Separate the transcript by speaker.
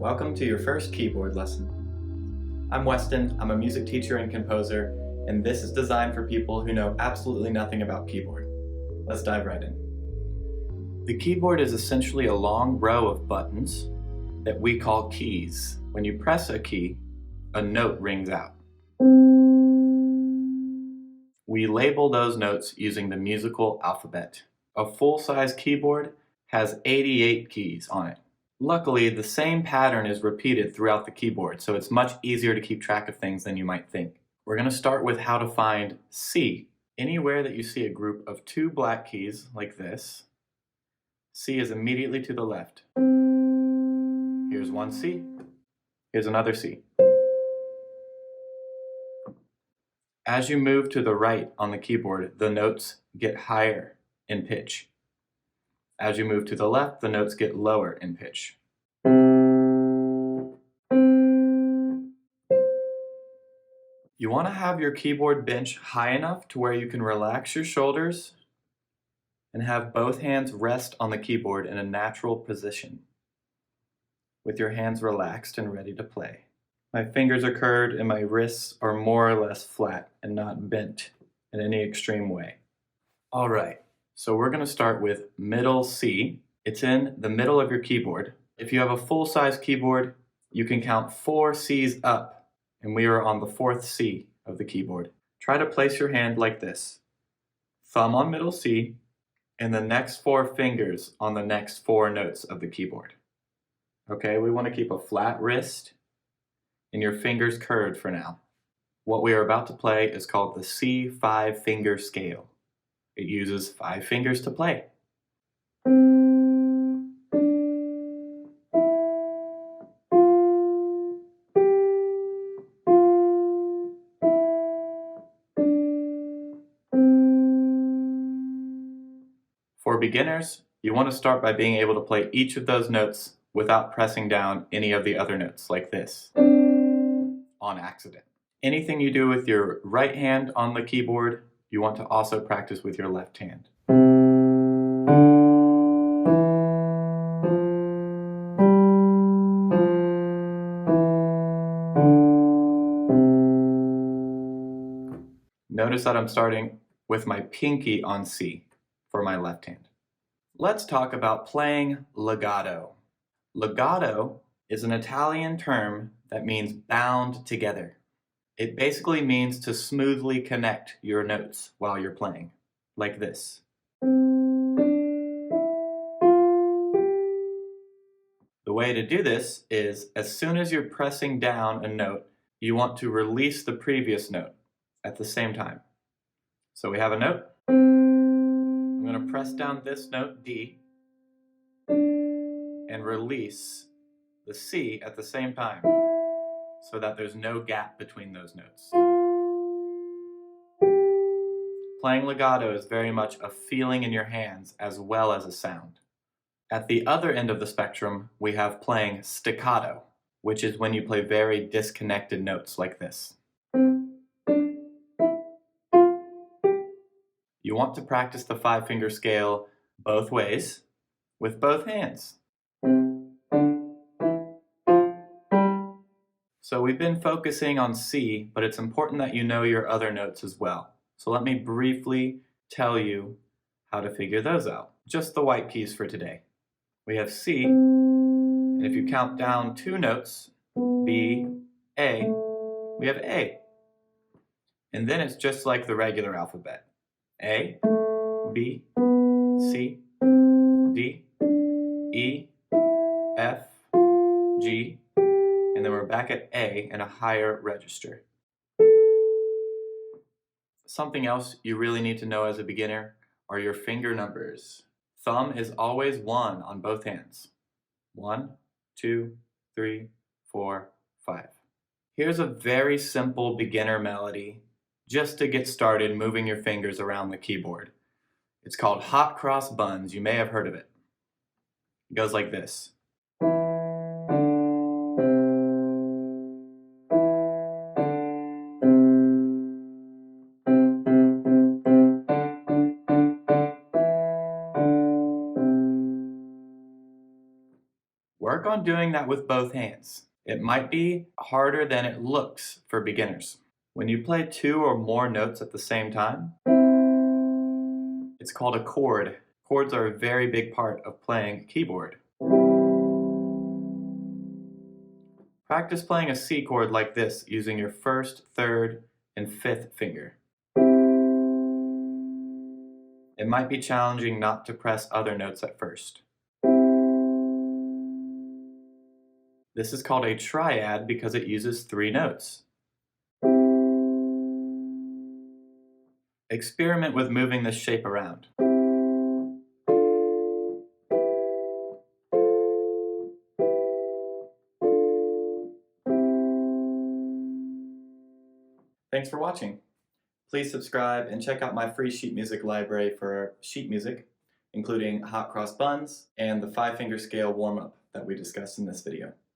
Speaker 1: Welcome to your first keyboard lesson. I'm Weston, I'm a music teacher and composer, and this is designed for people who know absolutely nothing about keyboard. Let's dive right in. The keyboard is essentially a long row of buttons that we call keys. When you press a key, a note rings out. We label those notes using the musical alphabet. A full-size keyboard has 88 keys on it. Luckily, the same pattern is repeated throughout the keyboard, so it's much easier to keep track of things than you might think. We're going to start with how to find C. Anywhere that you see a group of two black keys, like this, C is immediately to the left. Here's one C. Here's another C. As you move to the right on the keyboard, the notes get higher in pitch. As you move to the left, the notes get lower in pitch. You want to have your keyboard bench high enough to where you can relax your shoulders and have both hands rest on the keyboard in a natural position, with your hands relaxed and ready to play. My fingers are curved and my wrists are more or less flat and not bent in any extreme way. All right. So we're going to start with middle C. It's in the middle of your keyboard. If you have a full-size keyboard, you can count 4 C's up, and we are on the 4th C of the keyboard. Try to place your hand like this. Thumb on middle C, and the next 4 fingers on the next 4 notes of the keyboard. Okay, we want to keep a flat wrist and your fingers curved for now. What we are about to play is called the C 5-finger scale. It uses 5 fingers to play. For beginners, you want to start by being able to play each of those notes without pressing down any of the other notes, like this, on accident. Anything you do with your right hand on the keyboard, you want to also practice with your left hand. Notice that I'm starting with my pinky on C for my left hand. Let's talk about playing legato. Legato is an Italian term that means bound together. It basically means to smoothly connect your notes while you're playing, like this. The way to do this is, as soon as you're pressing down a note, you want to release the previous note at the same time. So we have a note. I'm going to press down this note, D, and release the C at the same time, so that there's no gap between those notes. Playing legato is very much a feeling in your hands as well as a sound. At the other end of the spectrum, we have playing staccato, which is when you play very disconnected notes like this. You want to practice the 5-finger scale both ways, with both hands. So we've been focusing on C, but it's important that you know your other notes as well. So let me briefly tell you how to figure those out. Just the white keys for today. We have C, and if you count down 2 notes, B, A, we have A. And then it's just like the regular alphabet. A, B, C, D, E, F, G, and then we're back at A in a higher register. Something else you really need to know as a beginner are your finger numbers. Thumb is always 1 on both hands. 1, 2, 3, 4, 5. Here's a very simple beginner melody just to get started moving your fingers around the keyboard. It's called Hot Cross Buns. You may have heard of it. It goes like this. Work on doing that with both hands. It might be harder than it looks for beginners. When you play 2 or more notes at the same time, it's called a chord. Chords are a very big part of playing a keyboard. Practice playing a C chord like this using your 1st, 3rd, and 5th finger. It might be challenging not to press other notes at first. This is called a triad because it uses 3 notes. Experiment with moving this shape around. Thanks for watching. Please subscribe and check out my free sheet music library for sheet music, including Hot Cross Buns and the 5-finger scale warm-up that we discussed in this video.